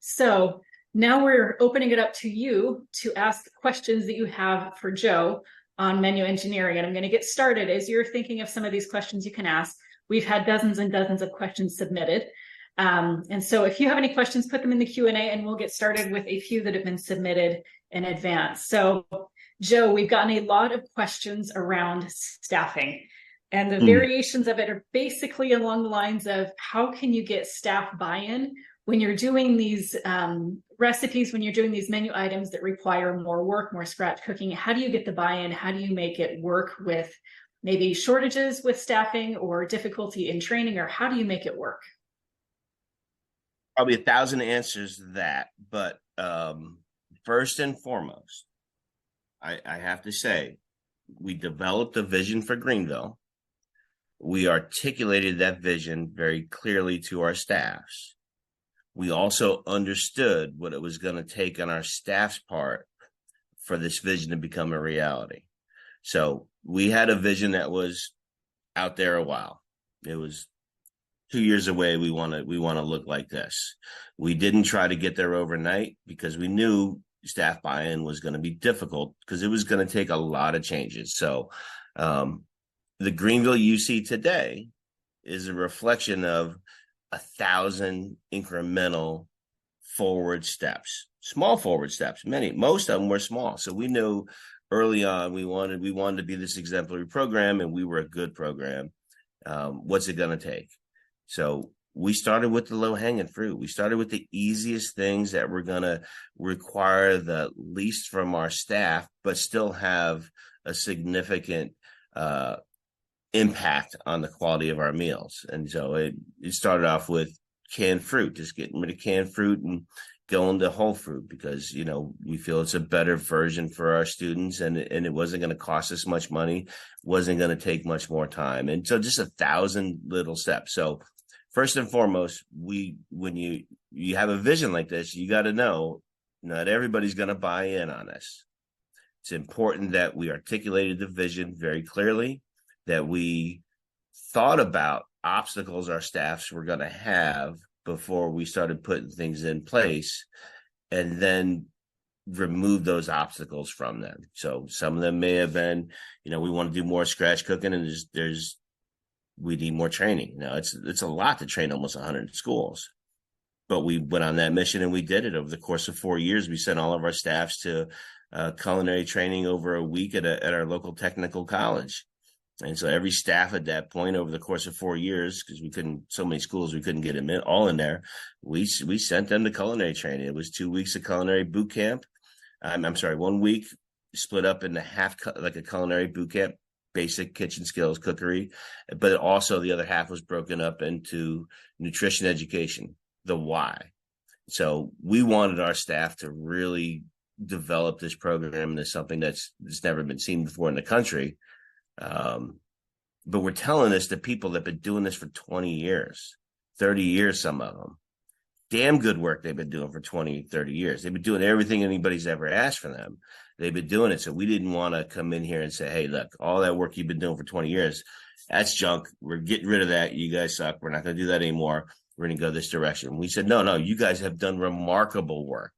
So now we're opening it up to you to ask questions that you have for Joe on menu engineering. And I'm going to get started. As you're thinking of some of these questions you can ask, we've had dozens and dozens of questions submitted. And so if you have any questions, put them in the Q&A, and we'll get started with a few that have been submitted in advance. So Joe, we've gotten a lot of questions around staffing, and the variations of it are basically along the lines of, how can you get staff buy-in when you're doing these recipes, when you're doing these menu items that require more work, more scratch cooking? How do you get the buy-in? How do you make it work with maybe shortages with staffing or difficulty in training, or how do you make it work? Probably 1,000 answers to that, but first and foremost, I have to say, we developed a vision for Greenville. We articulated that vision very clearly to our staffs. We also understood what it was going to take on our staff's part for this vision to become a reality. So we had a vision that was out there a while. It was 2 years away. We want to look like this. We didn't try to get there overnight because we knew staff buy-in was going to be difficult, because it was going to take a lot of changes. So the Greenville you see today is a reflection of 1,000 incremental forward steps, small forward steps. Most of them were small. So we knew early on we wanted to be this exemplary program, and we were a good program. What's it going to take? So we started with the low-hanging fruit. We started with the easiest things that were going to require the least from our staff, but still have a significant impact on the quality of our meals. And so it started off with canned fruit, just getting rid of canned fruit and going to whole fruit, because, we feel it's a better version for our students, and it wasn't going to cost us much money, wasn't going to take much more time. And so just 1,000 little steps. So first and foremost, when you have a vision like this, you got to know not everybody's going to buy in on this. It's important that we articulated the vision very clearly, that we thought about obstacles our staffs were going to have before we started putting things in place, and then remove those obstacles from them. So some of them may have been, we want to do more scratch cooking, and we need more training. Now it's a lot to train almost 100 schools, but we went on that mission and we did it over the course of 4 years. We sent all of our staffs to culinary training over a week at our local technical college. And so every staff at that point over the course of 4 years, because so many schools, we couldn't get them all in there. We sent them to culinary training. It was 2 weeks of culinary boot camp. I'm sorry, 1 week split up into half, like a culinary boot camp, basic kitchen skills, cookery, but also the other half was broken up into nutrition education, the why. So we wanted our staff to really develop this program into something that's never been seen before in the country. But we're telling this to people that have been doing this for 20 years, 30 years, some of them. Damn good work they've been doing for 20, 30 years. They've been doing everything anybody's ever asked for them. They've been doing it. So we didn't want to come in here and say, hey, look, all that work you've been doing for 20 years, that's junk. We're getting rid of that. You guys suck. We're not going to do that anymore. We're going to go this direction. We said, no, you guys have done remarkable work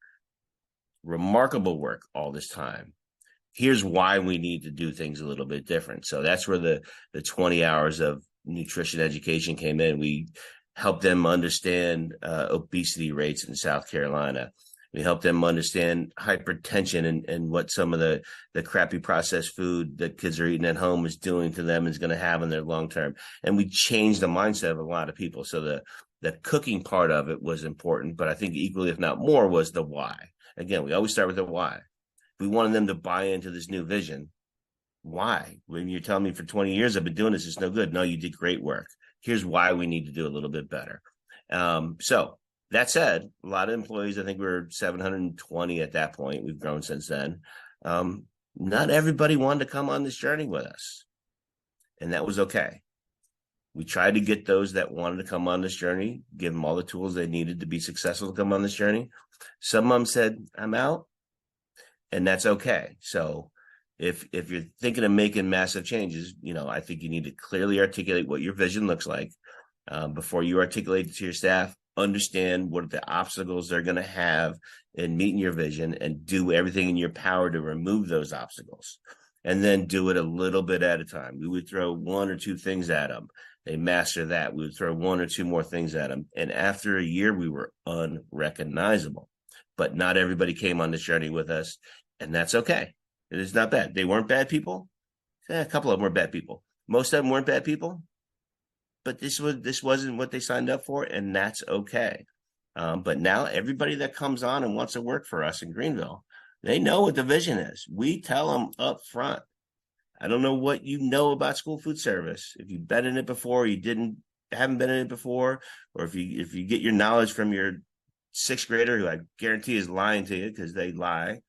all this time. Here's why we need to do things a little bit different. So that's where the 20 hours of nutrition education came in. We helped them understand obesity rates in South Carolina. We helped them understand hypertension and what some of the crappy processed food that kids are eating at home is doing to them, is going to have in their long term. And we changed the mindset of a lot of people. So the cooking part of it was important, but I think equally, if not more, was the why. Again, we always start with the why. We wanted them to buy into this new vision. Why? When you're telling me for 20 years I've been doing this, it's no good. No, you did great work. Here's why we need to do a little bit better. So that said, a lot of employees, I think we were 720 at that point. We've grown since then. Not everybody wanted to come on this journey with us, and that was okay. We tried to get those that wanted to come on this journey, give them all the tools they needed to be successful to come on this journey. Some of them said, I'm out, and that's okay. So if you're thinking of making massive changes, I think you need to clearly articulate what your vision looks like before you articulate it to your staff. Understand what the obstacles they're going to have in meeting your vision, and do everything in your power to remove those obstacles. And then do it a little bit at a time. We would throw 1 or 2 things at them. They master that. We would throw 1 or 2 more things at them. And after a year, we were unrecognizable. But not everybody came on this journey with us, and that's okay. It is not bad. They weren't bad people. A couple of them were bad people. Most of them weren't bad people, but this wasn't what they signed up for, and that's okay. But now everybody that comes on and wants to work for us in Greenville, they know what the vision is. We tell them up front. I don't know what you know about school food service. If you've been in it before, haven't been in it before, or if you get your knowledge from your 6th grader, who I guarantee is lying to you because they lie.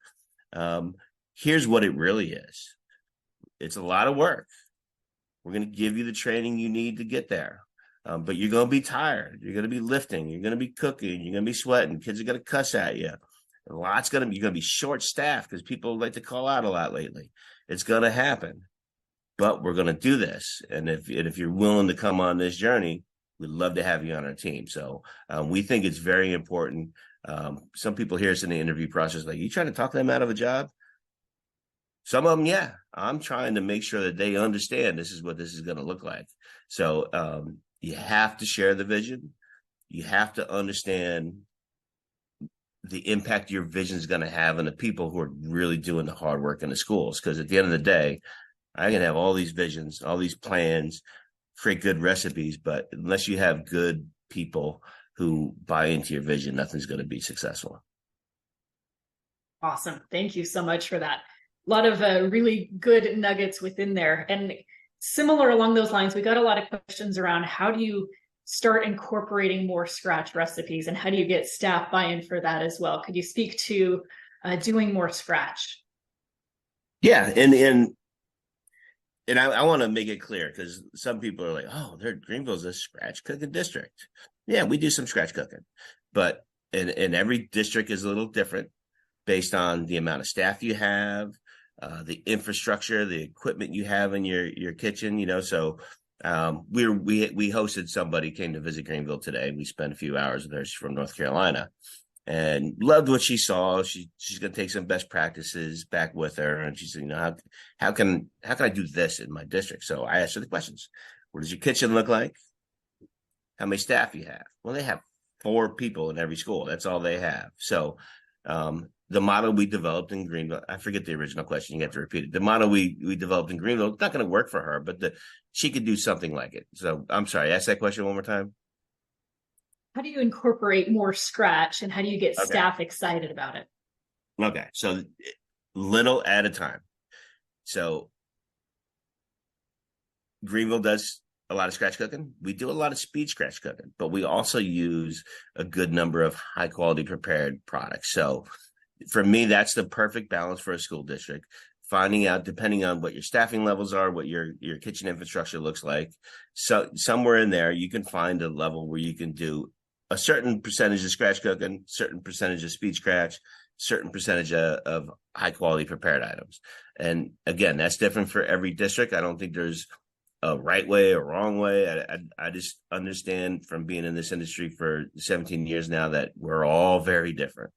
Here's what it really is. It's a lot of work. We're going to give you the training you need to get there. But you're going to be tired. You're going to be lifting. You're going to be cooking. You're going to be sweating. Kids are going to cuss at you. You're going to be short staffed because people like to call out a lot lately. It's going to happen. But we're going to do this. And if you're willing to come on this journey, we'd love to have you on our team. So we think it's very important. Some people hear us in the interview process, like, you trying to talk them out of a job? Some of them, yeah. I'm trying to make sure that they understand this is what this is going to look like. So you have to share the vision. You have to understand the impact your vision is going to have on the people who are really doing the hard work in the schools. Because at the end of the day, I can have all these visions, all these plans, create good recipes, but unless you have good people who buy into your vision, nothing's going to be successful. Awesome. Thank you so much for that. A lot of really good nuggets within there. And similar along those lines, we got a lot of questions around how do you start incorporating more scratch recipes, and how do you get staff buy-in for that as well? Could you speak to doing more scratch? Yeah. And and I want to make it clear because some people are like, oh, Greenville's a scratch cooking district. Yeah, we do some scratch cooking, but and every district is a little different based on the amount of staff you have, the infrastructure, the equipment you have in your kitchen. So we hosted somebody came to visit Greenville today. We spent a few hours with her. She's from North Carolina. And loved what she saw. She's going to take some best practices back with her. And she said, how can I do this in my district? So I asked her the questions. What does your kitchen look like? How many staff you have? Well, they have 4 people in every school. That's all they have. So the model we developed in Greenville, I forget the original question. You have to repeat it. The model we developed in Greenville, it's not going to work for her, but she could do something like it. So I'm sorry, ask that question one more time. How do you incorporate more scratch and how do you get staff excited about it? Okay. So little at a time. So Greenville does a lot of scratch cooking. We do a lot of speed scratch cooking, but we also use a good number of high quality prepared products. So for me, that's the perfect balance for a school district. Finding out, depending on what your staffing levels are, what your kitchen infrastructure looks like. So somewhere in there, you can find a level where you can do a certain percentage of scratch cooking, certain percentage of speed scratch, certain percentage of high quality prepared items. And again, that's different for every district. I don't think there's a right way or wrong way. I just understand from being in this industry for 17 years now that we're all very different.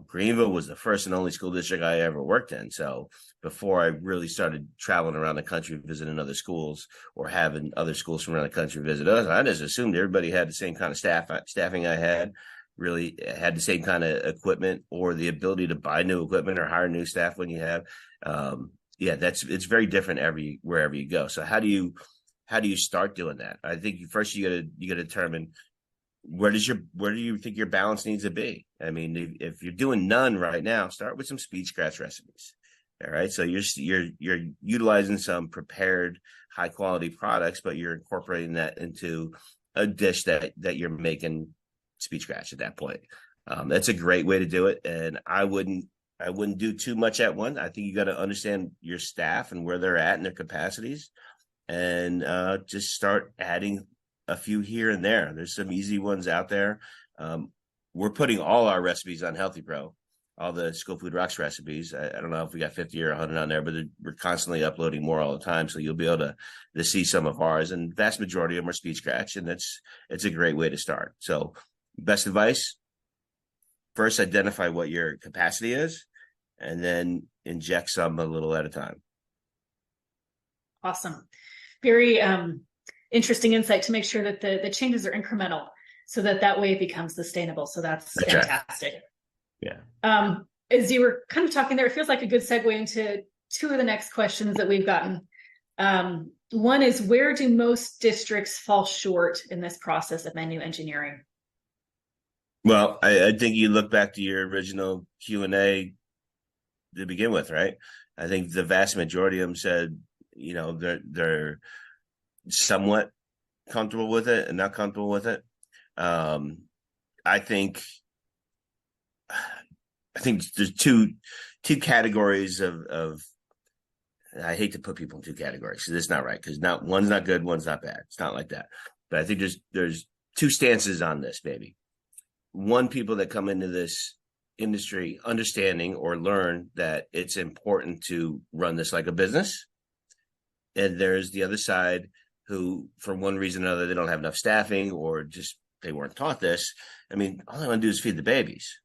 Greenville was the first and only school district I ever worked in. So before I really started traveling around the country, visiting other schools or having other schools from around the country visit us, I just assumed everybody had the same kind of staffing I had, really had the same kind of equipment or the ability to buy new equipment or hire new staff when you have. It's very different wherever you go. So how do you start doing that? I think first you got to determine where do you think your balance needs to be? I mean, if you're doing none right now, start with some speed scratch recipes. All right. So you're utilizing some prepared high quality products, but you're incorporating that into a dish that you're making speed scratch at that point. That's a great way to do it. And I wouldn't do too much at once. I think you got to understand your staff and where they're at and their capacities and just start adding a few here and there. There's some easy ones out there. We're putting all our recipes on Healthy Pro, all the School Food Rocks recipes. I don't know if we got 50 or 100 on there, but we're constantly uploading more all the time. So you'll be able to see some of ours, and vast majority of them are speed scratch. And it's a great way to start. So best advice, first identify what your capacity is and then inject some a little at a time. Awesome. Very, interesting insight to make sure that the changes are incremental so that way it becomes sustainable. So that's fantastic. Right. Yeah. As you were kind of talking there, it feels like a good segue into 2 of the next questions that we've gotten. One is, where do most districts fall short in this process of menu engineering? Well, I think you look back to your original Q&A to begin with, right? I think the vast majority of them said, they're somewhat comfortable with it and not comfortable with it. I think there's two categories of I hate to put people in 2 categories. So that's not right, because one's not good, one's not bad. It's not like that. But I think there's 2 stances on this, maybe. One, people that come into this industry understanding or learn that it's important to run this like a business. And there's the other side who, for one reason or another, they don't have enough staffing or just they weren't taught this. I mean, all they want to do is feed the babies.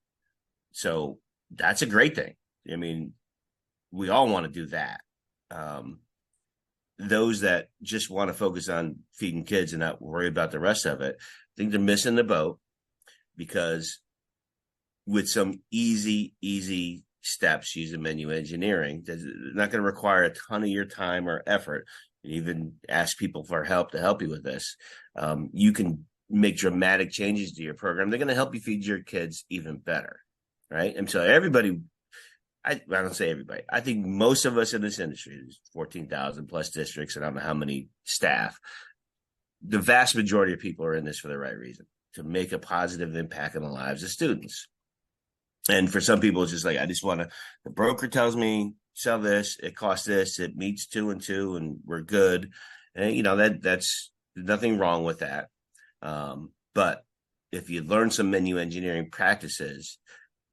So that's a great thing. I mean, we all want to do that. Those that just want to focus on feeding kids and not worry about the rest of it, I think they're missing the boat, because with some easy steps using menu engineering, they're not going to require a ton of your time or effort. Even ask people for help to help you with this. You can make dramatic changes to your program. They're going to help you feed your kids even better, right? And so everybody, I don't say everybody, I think most of us in this industry, there's 14,000 plus districts, and I don't know how many staff. The vast majority of people are in this for the right reason, to make a positive impact on the lives of students. And for some people, it's just like, the broker tells me sell this, it costs this, it meets 2 and 2, and we're good. And you know, that's nothing wrong with that. But if you learn some menu engineering practices,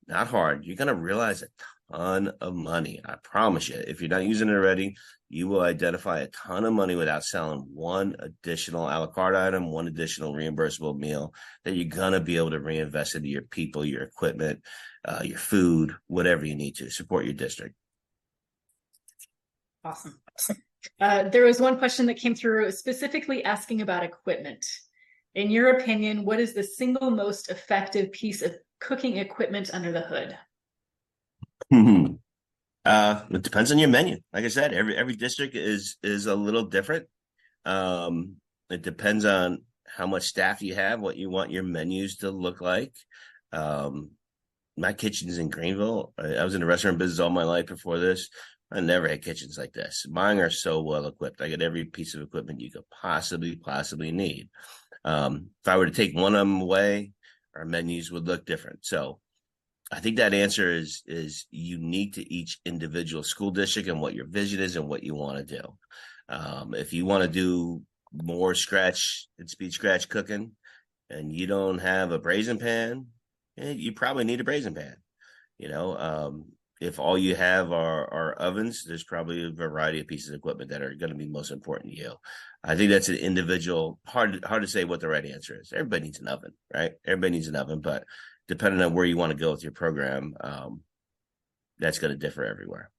not hard, you're going to realize a ton of money. I promise you. If you're not using it already, you will identify a ton of money without selling one additional a la carte item, one additional reimbursable meal that you're going to be able to reinvest into your people, your equipment, your food, whatever you need to support your district. Awesome. There was one question that came through specifically asking about equipment. In your opinion, what is the single most effective piece of cooking equipment under the hood? It depends on your menu. Like I said, every district is a little different. It depends on how much staff you have, what you want your menus to look like. My kitchen's in Greenville. I was in the restaurant business all my life before this. I never had kitchens like this. Mine are so well equipped. I got every piece of equipment you could possibly need. If I were to take one of them away, our menus would look different. So I think that answer is unique to each individual school district and what your vision is and what you want to do. If you want to do more scratch and speed scratch cooking and you don't have a brazen pan, you probably need a brazen pan. You know, if all you have are ovens, there's probably a variety of pieces of equipment that are going to be most important to you. I think that's an individual, hard to say what the right answer is. Everybody needs an oven, right? Everybody needs an oven, but depending on where you want to go with your program, that's going to differ everywhere.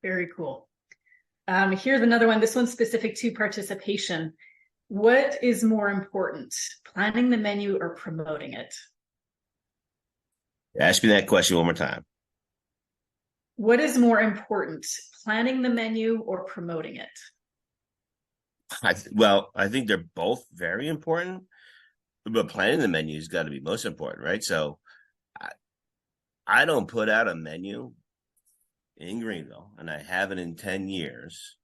Very cool. Here's another one. This one's specific to participation. What is more important, planning the menu or promoting it? Ask me that question one more time. What is more important, planning the menu or promoting it? I think they're both very important, but planning the menu has got to be most important, right? So I don't put out a menu in Greenville, and I haven't in 10 years,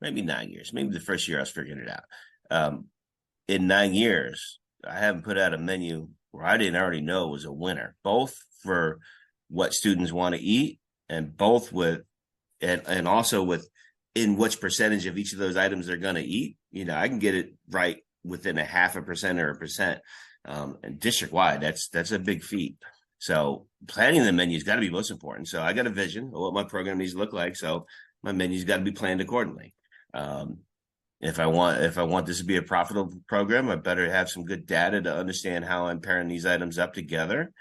maybe 9 years, maybe the first year I was figuring it out. In 9 years, I haven't put out a menu where I didn't already know was a winner, both for what students want to eat and both with, and also with in which percentage of each of those items they're going to eat. You know, I can get it right within 0.5% or 1%. And district wide, that's a big feat. So planning the menu's got to be most important. So I got a vision of what my program needs to look like. So my menu's got to be planned accordingly. If I want this to be a profitable program, I better have some good data to understand how I'm pairing these items up together.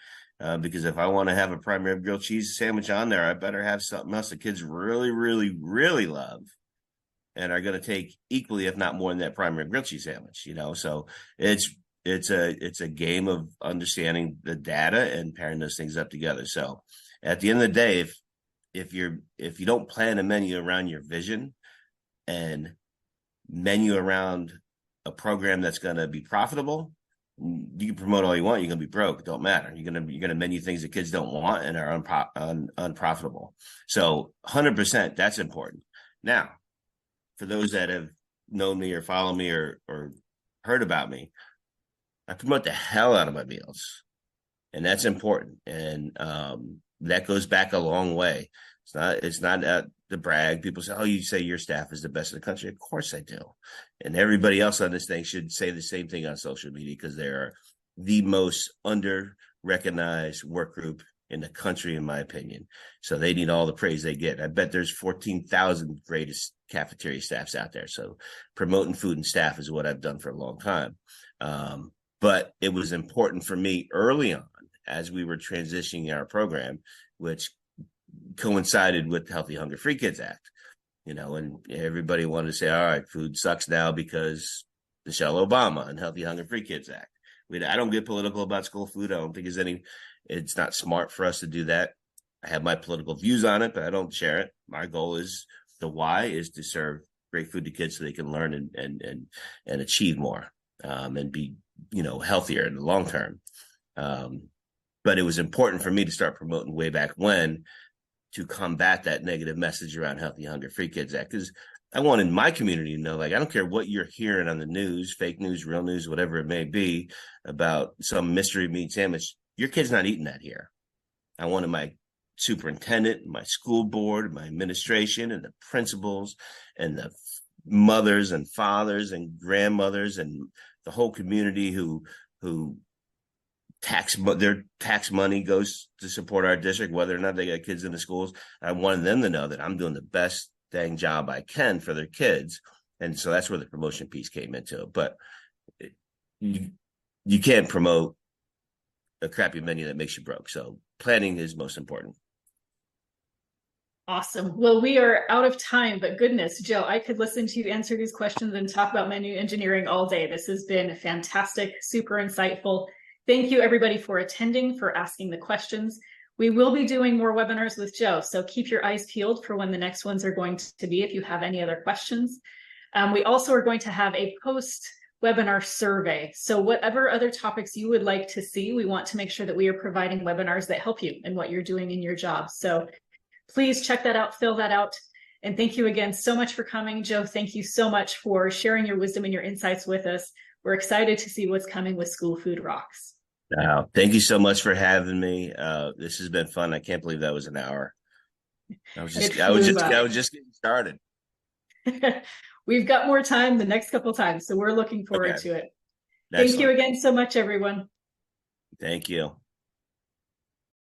Because if I want to have a prime rib grilled cheese sandwich on there, I better have something else the kids really, really, really love and are going to take equally, if not more, than that prime rib grilled cheese sandwich. You know, so it's a game of understanding the data and pairing those things up together. So at the end of the day, if you don't plan a menu around your vision and menu around a program that's going to be profitable, you can promote all you want, you're going to be broke. It don't matter. You're going to menu things that kids don't want and are unprofitable. So 100%, that's important. Now, for those that have known me or follow me or heard about me, I promote the hell out of my meals, and that's important. And that goes back a long way. It's not to brag. People say, "Oh, you say your staff is the best in the country." Of course I do. And everybody else on this thing should say the same thing on social media because they are the most under-recognized work group in the country, in my opinion. So they need all the praise they get. I bet there's 14,000 greatest cafeteria staffs out there. So promoting food and staff is what I've done for a long time. But it was important for me early on as we were transitioning our program, which coincided with the Healthy Hunger Free Kids Act, you know, and everybody wanted to say, all right, food sucks now because Michelle Obama and Healthy Hunger Free Kids Act. I don't get political about school food. I don't think it's not smart for us to do that. I have my political views on it, but I don't share it. My goal is the why is to serve great food to kids so they can learn and achieve more and be, you know, healthier in the long term. But it was important for me to start promoting way back when to combat that negative message around Healthy Hunger Free Kids Act. Because I wanted my community to know, like, I don't care what you're hearing on the news, fake news, real news, whatever it may be, about some mystery meat sandwich. Your kid's not eating that here. I wanted my superintendent, my school board, my administration, and the principals, and the mothers and fathers and grandmothers, and the whole community who their tax money goes to support our district, whether or not they got kids in the schools. I wanted them to know that I'm doing the best dang job I can for their kids. And so that's where the promotion piece came into it. But you can't promote a crappy menu that makes you broke. So planning is most important. Awesome. Well, we are out of time, but goodness, Joe, I could listen to you answer these questions and talk about menu engineering all day. This has been fantastic, super insightful. Thank you, everybody, for attending, for asking the questions. We will be doing more webinars with Joe, so keep your eyes peeled for when the next ones are going to be if you have any other questions. We also are going to have a post-webinar survey. So whatever other topics you would like to see, we want to make sure that we are providing webinars that help you in what you're doing in your job. So please check that out, fill that out. And thank you again so much for coming. Joe, thank you so much for sharing your wisdom and your insights with us. We're excited to see what's coming with School Food Rocks. Thank you so much for having me. This has been fun. I can't believe that was an hour. I was just getting started. We've got more time the next couple times, so we're looking forward to it. Excellent. Thank you again so much, everyone. Thank you.